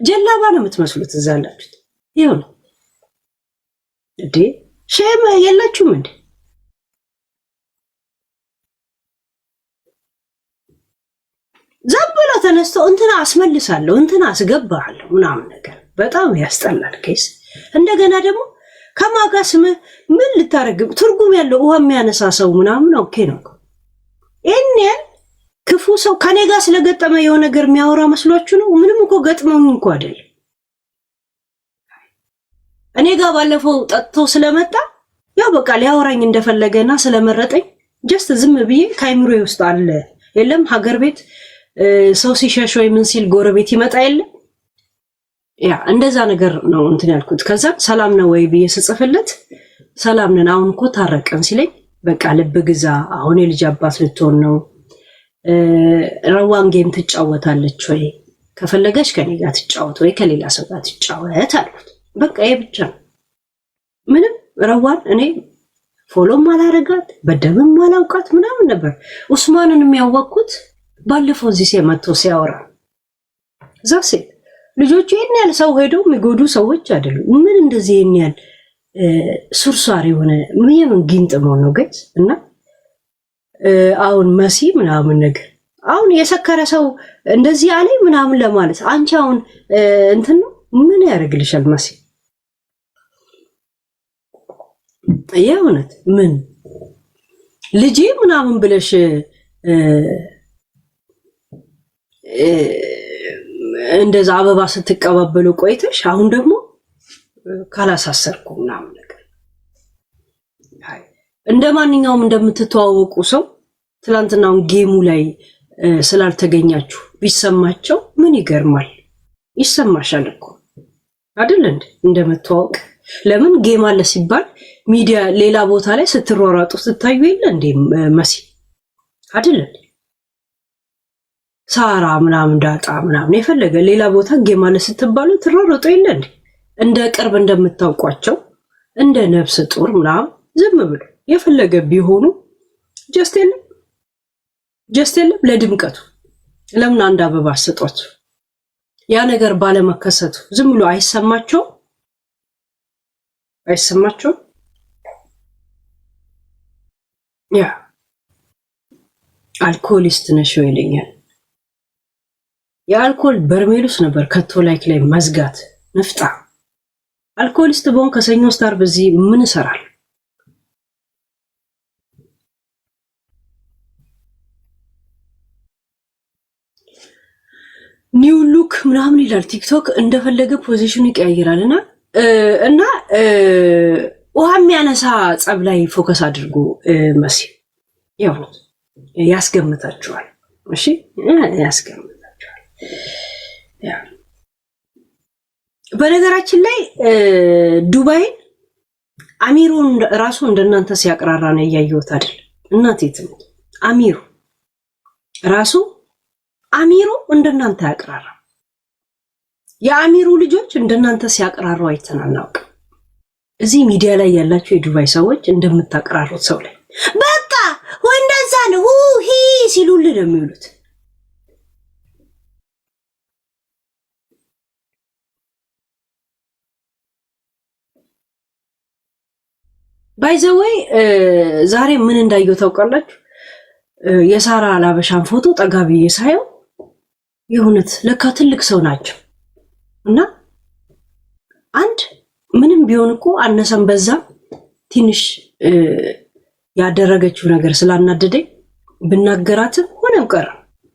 ጀላባ ነው የምትመስሉት እዛ ያላችሁት። ይሁን እንዴ ሼም የላችሁም እንዴ? ዘብሎ ተነስተው እንትና አስመልሳለሁ እንትና አስገባለሁ ምናምን ነገር በጣም ያስጠላል ኬስ። እንደገና ደግሞ ከማጋ ስምህ ምን ልታረግ ትርጉም ያለው ውሃ የሚያነሳ ሰው ምናምን ኦኬ ነው። እኔን ክፉ ሰው ከኔ ጋር ስለገጠመ የሆነ ነገር የሚያወራ መስሏችሁ ነው? ምንም እኮ ገጥመውኝ እኮ አይደል። እኔ ጋር ባለፈው ጠጥቶ ስለመጣ ያው በቃ ሊያወራኝ እንደፈለገና ስለመረጠኝ ጀስት ዝም ብዬ ካይምሮ ውስጥ አለ የለም ሀገር ቤት ሰው ሲሸሽ ወይ ምን ሲል ጎረቤት ይመጣ የለ ያ እንደዛ ነገር ነው እንትን ያልኩት። ከዛ ሰላም ነው ወይ ብዬ ስጽፍለት ሰላም ነን አሁን እኮ ታረቀን ሲለኝ በቃ ልብ ግዛ አሁን የልጅ አባት ልትሆን ነው ረዋን ጌም ትጫወታለች ወይ ከፈለገሽ ከኔ ጋር ትጫወት ወይ ከሌላ ሰው ጋር ትጫወት አልኩት። በቃ ይሄ ብቻ ምንም ረዋን እኔ ፎሎም አላረጋት በደምም አላውቃት ምናምን ነበር። ኡስማንን የሚያወቅኩት ባለፈው እዚህ ሲመጣ ሲያወራ ዛሴ ልጆቹ የኔ ያለ ሰው ሄደው የሚጎዱ ሰዎች አይደሉም። ምን እንደዚህ የኔ ያለ ሱርሷሪ ሆነ ምን ጊንጥሞ ነው ገጽ እና አሁን መሲ ምናምን ነገር አሁን የሰከረ ሰው እንደዚህ አለ ምናምን ለማለት አንቺ አሁን እንትን ነው ምን ያደርግልሻል መሲ? የእውነት ምን ልጅ ምናምን ብለሽ እንደዛ አበባ ስትቀባበሉ ቆይተሽ አሁን ደግሞ ካላሳሰርኩ ምናምን ነገር እንደማንኛውም እንደምትተዋወቁ ሰው ትላንትናውን ጌሙ ላይ ስላልተገኛችሁ ቢሰማቸው ምን ይገርማል? ይሰማሻል እኮ አይደል እንዴ? እንደምትተዋወቅ ለምን ጌም አለ ሲባል ሚዲያ ሌላ ቦታ ላይ ስትሯሯጡ ስታዩ የለ እንዴ መሲ አይደል እንዴ? ሳራ ምናምን ዳጣ ምናምን የፈለገ ሌላ ቦታ ጌም አለ ስትባሉ ትሯሯጡ የለ እንዴ? እንደ ቅርብ እንደምታውቋቸው እንደ ነፍስ ጡር ምናምን ዝም ብሎ የፈለገ ቢሆኑ ጀስት የለም ለድምቀቱ ለምን አንድ አበባ አስጧት? ያ ነገር ባለመከሰቱ ዝም ብሎ አይሰማቸው ያ አልኮሊስት ነሽ ይለኛል። የአልኮል በርሜሉስ ነበር ከቶ ላይክ ላይ መዝጋት ንፍጣ አልኮሊስት በሆን ከሰኞ ስታር በዚህ ምን ይሰራል? ኒው ሉክ ምናምን ይላል ቲክቶክ እንደፈለገ ፖዚሽኑ ይቀያይራልና እና ውሃ የሚያነሳ ጸብ ላይ ፎከስ አድርጎ መሲ ያው ያስገምታችኋል። እሺ ያስገምታችኋል። ያ በነገራችን ላይ ዱባይን አሚሩን ራሱ እንደናንተ ሲያቀራራ ነው ያያዩት አይደል? እናቴ ትምት አሚሩ እንደናንተ ያቀራራ የአሚሩ ልጆች እንደናንተ ሲያቀራሩ አይተናናውቅ። እዚህ ሚዲያ ላይ ያላችሁ የዱባይ ሰዎች እንደምታቀራሩት ሰው ላይ በቃ ወንደዛ ነው ሂ ሲሉልህ ነው የሚሉት። ባይ ዘ ወይ ዛሬ ምን እንዳየው ታውቃላችሁ? የሳራ አላበሻን ፎቶ ጠጋቢ የሳየው የእውነት ለካ ትልቅ ሰው ናቸው። እና አንድ ምንም ቢሆን እኮ አነሰም በዛ ትንሽ ያደረገችው ነገር ስላናደደኝ ብናገራትም ሆነም ቀረ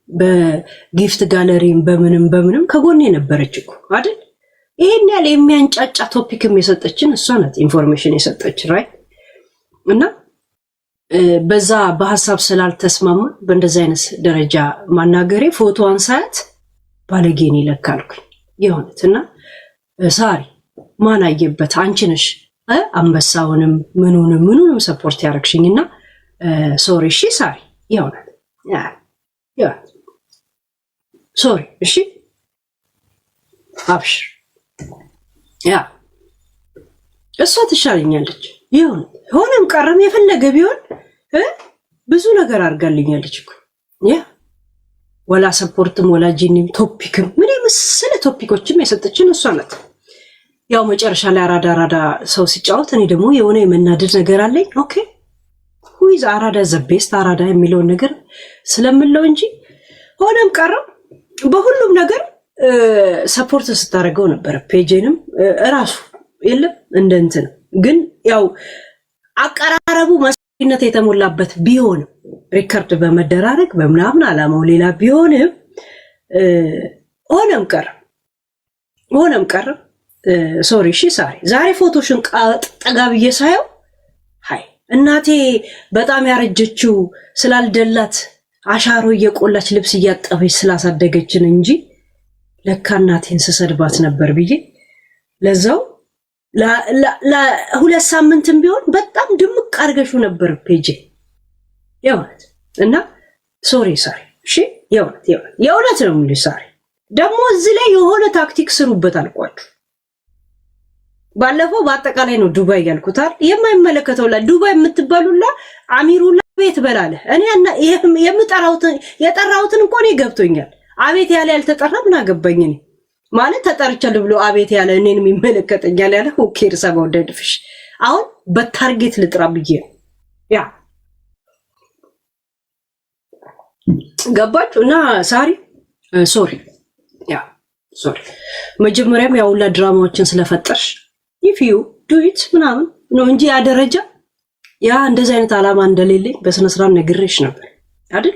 በጊፍት ጋለሪም በምንም ከጎኔ ነበረች እኮ አይደል? ይሄን ያለ የሚያንጫጫ ቶፒክም የሰጠችን እሷ ናት፣ ኢንፎርሜሽን የሰጠች ራይት። እና በዛ በሐሳብ ስላልተስማማ በእንደዛ አይነት ደረጃ ማናገሬ ፎቶዋን ሳያት ባለጌን ይለካልኩኝ የሆነት። እና ሳሪ ማን አየበት? አንቺ ነሽ አንበሳውንም ምኑንም ሰፖርት ያረክሽኝና ሶሪ እሺ ሳሪ የሆነት ያ ሶሪ እሺ አብሽ ያ እሷ ትሻለኛለች። ይሁን ሆነም ቀረም የፈለገ ቢሆን ብዙ ነገር አድርጋልኛለች እኮ ያ ወላ ሰፖርትም ወላ ጂኒም ቶፒክም ምን የመሰለ ቶፒኮችም የሰጠችን እሷ ናት። ያው መጨረሻ ላይ አራዳ ሰው ሲጫወት እኔ ደግሞ የሆነ የመናደድ ነገር አለኝ። ኦኬ ሁይዝ አራዳ ዘቤስት አራዳ የሚለውን ነገር ስለምለው እንጂ ሆነም ቀረም በሁሉም ነገር ሰፖርት ስታደርገው ነበር። ፔጅንም እራሱ የለም እንደ እንትን ግን ያው አቀራረቡ መስዋዕትነት የተሞላበት ቢሆንም ሪከርድ በመደራረግ በምናምን አላማው ሌላ ቢሆንም ሆነም ቀረ ሶሪ እሺ ሳሪ ዛሬ ፎቶሽን ጠጋ ብዬ ሳየው ሃይ እናቴ በጣም ያረጀችው ስላልደላት አሻሮ እየቆላች ልብስ እያጠበች ስላሳደገችን እንጂ ለካ እናቴን ስሰድባት ነበር ብዬ ለዛው ለሁለት ሳምንትም ቢሆን በጣም ድምቅ አድርገሹ ነበር ፔጅ የእውነት እና ሶሪ ሳሪ እሺ የእውነት ነው የምልሽ ሳሪ። ደግሞ እዚህ ላይ የሆነ ታክቲክ ስሩበት አልኳችሁ። ባለፈው በአጠቃላይ ነው ዱባይ ያልኩታል። የማይመለከተው ላይ ዱባይ የምትባሉላ አሚሩላ ቤት በላለ እኔ የጠራሁትን እኮ ነው ገብቶኛል። አቤት ያለ ያልተጠራ ምን አገባኝ እኔ ማለት ተጠርቻለሁ ብሎ አቤት ያለ እኔንም ይመለከተኛል ያለ ኦኬር ሰባው ደድፍሽ አሁን በታርጌት ልጥራ ብዬ ያ ገባችሁ እና ሳሪ ሶሪ መጀመሪያም ያውላ ድራማዎችን ስለፈጠርሽ if you do it ምናምን ነው እንጂ ያደረጃ ያ እንደዚህ አይነት አላማ እንደሌለኝ በስነ ስርዓት ነግሬሽ ነበር አይደል?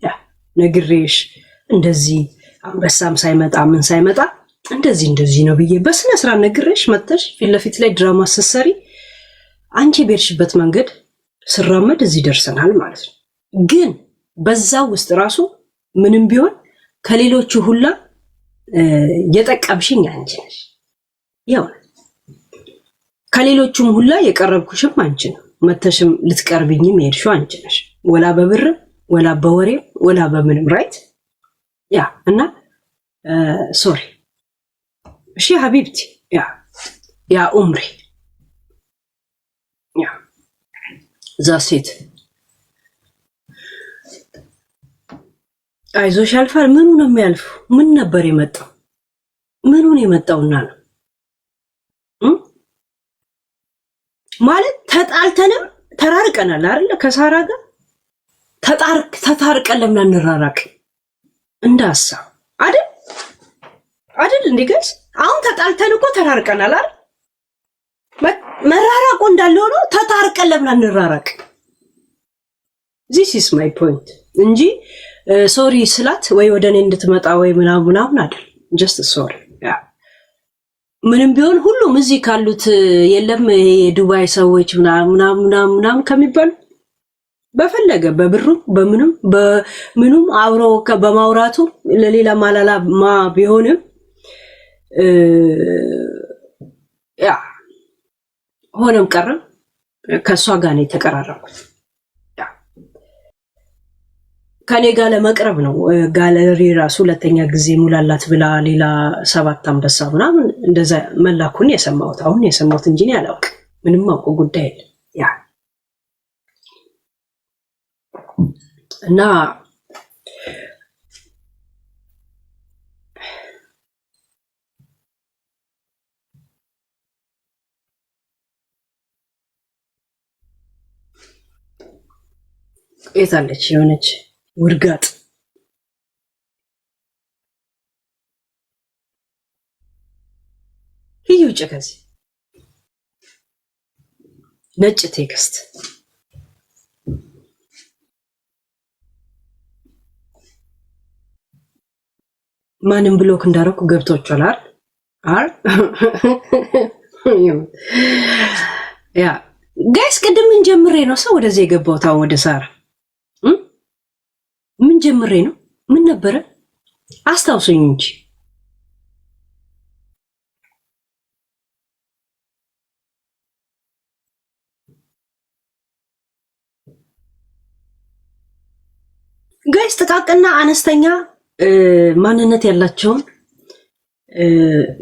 ያ ነግሬሽ እንደዚህ አንበሳም ሳይመጣ ምን ሳይመጣ እንደዚህ ነው ብዬ በስነ ስርዓት ነግሬሽ መጥተሽ ፊት ለፊት ላይ ድራማ ስትሰሪ አንቺ በርሽበት መንገድ ስራመድ እዚህ ደርሰናል ማለት ነው። ግን በዛው ውስጥ ራሱ ምንም ቢሆን ከሌሎቹ ሁላ የጠቀምሽኝ አንቺ ነሽ። ያው ከሌሎቹም ሁላ የቀረብኩሽም አንቺ ነው። መተሽም ልትቀርብኝም የሄድሽው አንቺ ነሽ። ወላ በብር ወላ በወሬ ወላ በምንም ራይት ያ እና ሶሪ እሺ ሀቢብቲ ያ ኡምሪ ያ ዛሴት አይዞሽ ያልፋል። ምኑ ነው የሚያልፈው? ምን ነበር የመጣው? ምኑን የመጣውና ነው ማለት ተጣልተንም ተራርቀናል አይደል? ከሳራ ጋር ተታርቀን ለምን አንራራቅ? እንዳሳ አይደል እንዴ ጋይስ? አሁን ተጣልተን እኮ ተራርቀናል አይደል? መራራቁ እንዳለ ሆኖ ተታርቀን ለምን አንራራቅ? this is my point እንጂ ሶሪ ስላት ወይ ወደኔ እንድትመጣ ወይ ምናምን አይደል? just sorry ያ ምንም ቢሆን ሁሉም እዚህ ካሉት የለም የዱባይ ሰዎች ምናምን ከሚባሉ በፈለገ በብሩ በምኑም አብሮ በማውራቱ ለሌላ ማላላማ ቢሆንም ያ ሆነም ቀረም ከሷ ጋር ነው የተቀራረብኩት። ከኔ ጋር ለመቅረብ ነው ጋለሪ ራሱ ሁለተኛ ጊዜ ሙላላት ብላ ሌላ 7 አንበሳ ምናምን እንደዛ መላኩን የሰማሁት አሁን የሰማሁት እንጂ ያላውቅ ምንም አውቀው ጉዳይ የለም። ያ እና የታለች የሆነች ውርጋጥ ይውጭ ከዚህ ነጭ ቴክስት ማንም ብሎክ እንዳረኩ ገብቶቻል ያ ጋይስ ቅድም ምን ጀምሬ ነው ሰው ወደዚህ የገባው ታው ወደ ሳራ ምን ጀምሬ ነው ምን ነበረ አስታውሱኝ እንጂ ጋይስ ጥቃቅና አነስተኛ ማንነት ያላቸውን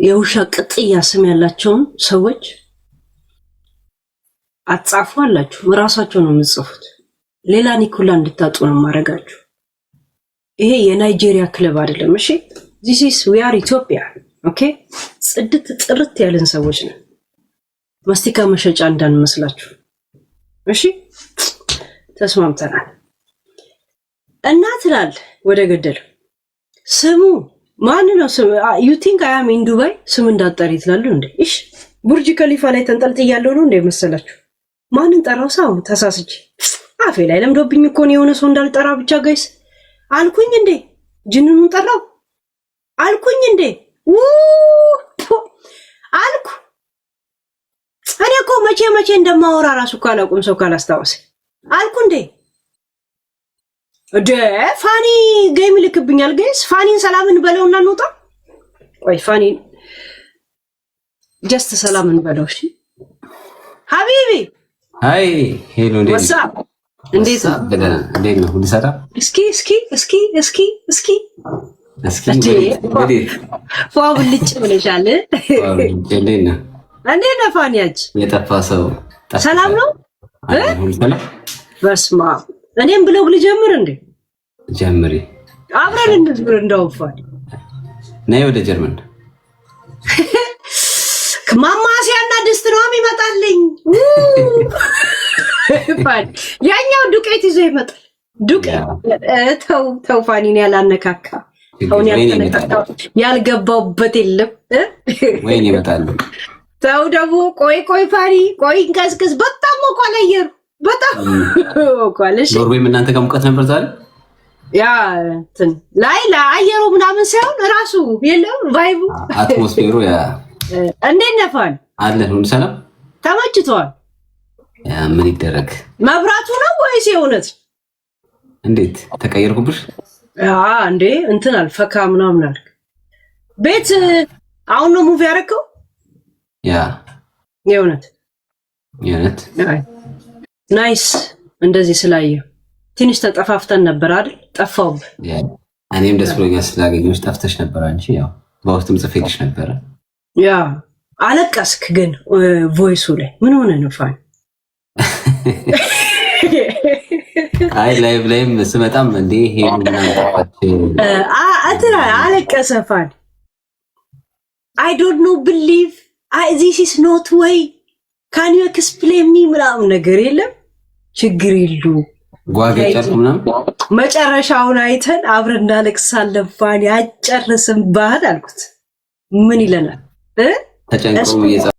የውሻ ቅጥያ ስም ያላቸውን ሰዎች አጻፉ አላችሁ ራሳቸው ነው የምጽፉት ሌላ ኒኮላ እንድታጡ ነው ማረጋችሁ ይሄ የናይጄሪያ ክለብ አይደለም። እሺ this is we are Ethiopia ኦኬ። ጽድት ጥርት ያለን ሰዎች ነን። ማስቲካ መሸጫ እንዳንመስላችሁ እሺ። ተስማምተናል። እና ትላል ወደ ገደል ስሙ ማን ነው? ስሙ you think I am in Dubai ስም እንዳጠሪ ትላሉ እንዴ? እሺ ቡርጅ ከሊፋ ላይ ተንጠልጥያለሁ ነው እንደ መሰላችሁ? ማንን ጠራው? ሰው ተሳስቼ አፌ ላይ ለምዶብኝ እኮ ነው የሆነ ሰው እንዳልጠራ ብቻ ጋይስ አልኩኝ እንዴ? ጅንኑን ጠራው አልኩኝ እንዴ? አልኩ እኔ እኮ መቼ እንደማወራ ራሱ እኮ አላውቅም ሰው ካላስታወሰ አልኩ እንዴ? ፋኒ ጌም ይልክብኛል ጋይስ። ፋኒን ሰላም እንበለውና እንውጣ። ቆይ ፋኒን ጀስት ሰላም እንበለው እሺ። ሀቢቢ ሃይ ሄሎ እንዴት ነው ሁሉ ሰላም? እስኪ ፏብልጭ ብለሻል። እንዴት ነው ፋኒያች? የጠፋ ሰው ሰላም ነው? ሁሉ ሰላም? በስማ እኔም ብለው ልጀምር እንዴ? ጀምሪ። አብረን እንዝብር እንደውፋል። ነይ ወደ ጀርመን። ማማሲያና ድስት ነው የሚመጣልኝ። ያኛው ዱቄት ይዞ ይመጣል። ዱቄት ተው ፋኒን ያላነካካ አሁን ያልገባውበት የለም። ወይኔ ይመጣሉ። ተው ደግሞ ቆይ ፋኒ ቆይ እንቀስቅስ። በጣም ሞቋል አየሩ በጣም ሞቋል። እሺ ኖርዌይም እናንተ ጋር ሙቀት ነበር ዛሬ? ያ እንትን ላይ ለአየሩ ምናምን ሳይሆን ራሱ የለም ቫይቡ አትሞስፌሩ ያ እንዴት ነፋን አለን። ሁሉ ሰላም ተመችቷል? ምን ይደረግ መብራቱ ነው ወይስ የእውነት? እንዴት ተቀየርኩብሽ? እንዴ እንትን አልፈካ ምናምን አልክ። ቤት አሁን ነው ሙቭ ያደረከው? ያ የእውነት ናይስ። እንደዚህ ስላየው ትንሽ ተጠፋፍተን ነበር አይደል? ጠፋውብህ። እኔም ደስ ብሎኛል ስላገኘሁሽ። ጠፍተሽ ነበር አንቺ። ያው በውስጥም ጽፌልሽ ነበረ። ያ አለቀስክ ግን ቮይሱ ላይ ምን ሆነ ነው ፋን? አይ ላይቭ ላይም ስመጣም እንዴ ሄሉና አትራ አለቀሰ ፋን። I don't know believe this is not way can you explain me ምናምን ነገር የለም። ችግር የሉ ጓገጨር ምናምን መጨረሻውን አይተን አብረን እናለቅሳለን። ፋን ያጨርስም ባህል አልኩት ምን ይለናል? ተጨንቆ